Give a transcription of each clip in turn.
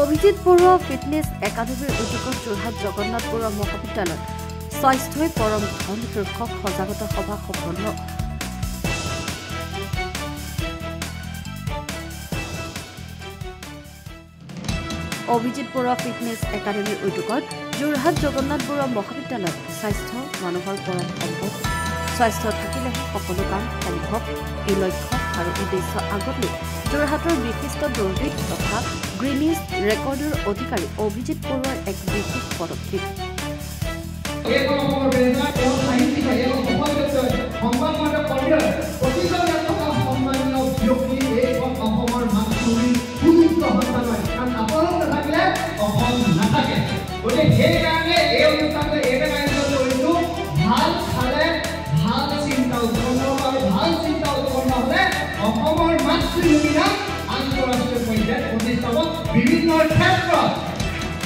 Abhijit Barua fitness একাডেমীৰ উদ্যোগত যোৰহাট জগন্নাথ বৰুৱা মহাবিদ্যালয়ত স্বাস্থ্যই পৰম ধন শীৰ্ষক সজাগতা সভা সম্পন্ন। অভিজিৎ বৰুৱা ফিটনেছ একাডেমীৰ উদ্যোগত যোৰহাট জগন্নাথ বৰুৱা মহাবিদ্যালয়ত স্বাস্থ্য মানুহৰ পৰম সম্পদ। স্বাস্থ্য থাকিলেহে সকলো কাম সম্ভৱ। এই লক্ষ্য আৰু উদ্দেশ্য আগত লৈ যোৰহাটৰ বিশিষ্ট দৌৰবিদ তথা গ্ৰীনিজ ৰেকৰ্ডৰ অধিকাৰী অভিজিৎ বৰুৱাৰ এক বিশেষ পদক্ষেপ। বিভিন্ন ক্ষেত্ৰত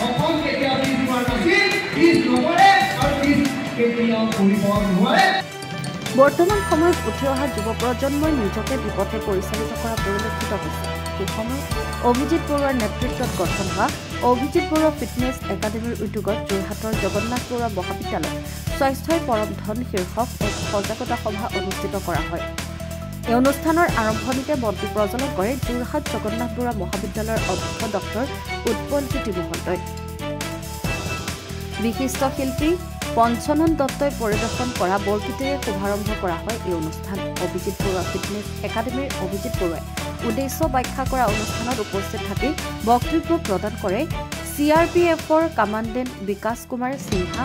অসম কেতিয়াও পিছপৰা নাছিল, পিছ নপৰে আৰু পিছ কেতিয়াও কৰিব নোৱাৰে। বৰ্তমান সময়ত উঠি অহা যুৱ প্ৰজন্মই নিজকে বিপথে পৰিচালিত কৰা পৰিলক্ষিত হৈছে। সেই সময়ত অভিজিৎ বৰুৱাৰ নেতৃত্বত গঠন হোৱা অভিজিৎ বৰুৱা ফিটনেছ একাডেমীৰ উদ্যোগত যোৰহাটৰ জগন্নাথ বৰুৱা মহাবিদ্যালয়ত স্বাস্থ্যই পৰম ধন শীৰ্ষক এক সজাগতা সভা অনুষ্ঠিত কৰা হয়। এই অনুষ্ঠানৰ আৰম্ভণিতে বন্তি প্ৰজ্বলন কৰে যোৰহাট জগন্নাথ বৰুৱা মহাবিদ্যালয়ৰ অধ্যক্ষ ডক্টৰ উৎপল জ্যোতি মহন্তই। বিশিষ্ট শিল্পী পঞ্চনন দত্তই পৰিদৰ্শন কৰা বৰগীতেৰে শুভাৰম্ভ কৰা হয় এই অনুষ্ঠান। অভিজিৎ বৰুৱা ফিটনেছ একাডেমীৰ অভিজিৎ বৰুৱাই উদ্দেশ্য ব্যাখ্যা কৰা অনুষ্ঠানত উপস্থিত থাকি বক্তব্য প্ৰদান কৰে CRPFৰ কামাণ্ডেণ্ট বিকাশ কুমাৰ সিংহা,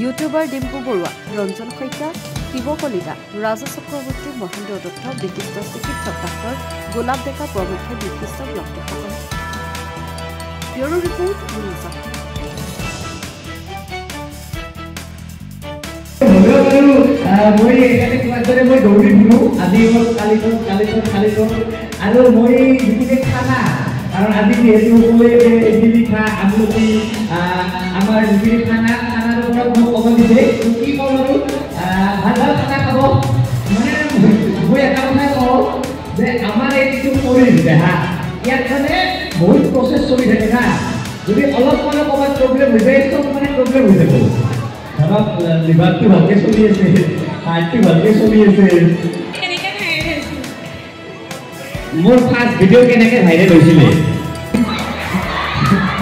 ইউটিউবাৰ ডিম্পু বৰুৱা, ৰঞ্জন শইকীয়া, শিৱ কলিতা, ৰাজু চক্ৰৱৰ্তী, মহেন্দ্ৰ দত্ত, বিশিষ্ট চিকিৎসক ডাক্তৰ গোলাপ ডেকা প্ৰমুখ্যে বিশিষ্ট ব্যক্তিসকল। Bureau report news. মই এখানে ক্লাসৰে মই দৌৰি দিলোঁ আজি কালি আৰু মই যিখিনি খানা কাৰণ আজি যিহেতু ইডলি খা আমলখি আমাৰ যিখিনি খানাৰ ওপৰত মোক ক'ব দিছে কি ক'ম আৰু ভাল খানা খাব। মানে মই এটা কথাই কওঁ যে আমাৰ এই যিটো শৰীৰ দেহা ইয়াত মানে বহুত প্ৰচেছ চলি থাকে না। যদি অলপ মানে ক'ৰবাত প্ৰব্লেম হৈ যায় চব মানে প্ৰব্লেম হৈ যাব। ধৰক লিভাৰটো ভালকৈ চলি আছে, হাৰ্টটো ভালকৈ চলি আছে। মোৰ ফাৰ্ষ্ট ভিডিঅ' কেনেকৈ ভাইৰেল হৈছিলে?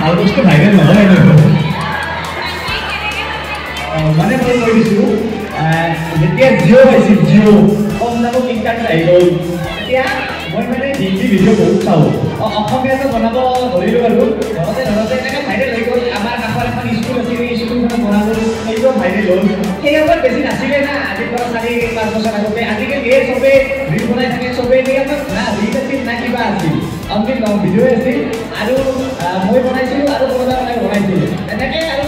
ভাল বস্তু ভাইৰেল নহয় মানে মই কৈ দিছোঁ যেতিয়া জিঅ' পাইছিল, জিঅ' কম দামত ইণ্টাৰনেট আহি গ'ল তেতিয়া মই মানে হিন্দী ভিডিঅ' বহুত চাওঁ। অসমীয়াটো বনাব ধৰিলোঁ আৰু ধৰতে এনেকৈ ভাইৰেল হৈ গ'ল। আমাৰ কাষৰ এখন স্কুল আছিল, সেই স্কুলখনত বনালোঁ, সেইটো ভাইৰেল হ'ল। সেই সময়ত বেছি নাছিলে না, আজিৰ পৰা 4-5 বছৰ আগতে। আজিকালি এই চবেই ৰিল বনাই থাকে, চবেই সেই সময়ত না ৰিল আছিল না কিবা আছিল, অনলি লং ভিডিঅ' আছিল। আৰু মই বনাইছিলোঁ আৰু কোনোবা বনাইছিলোঁ এনেকৈ আৰু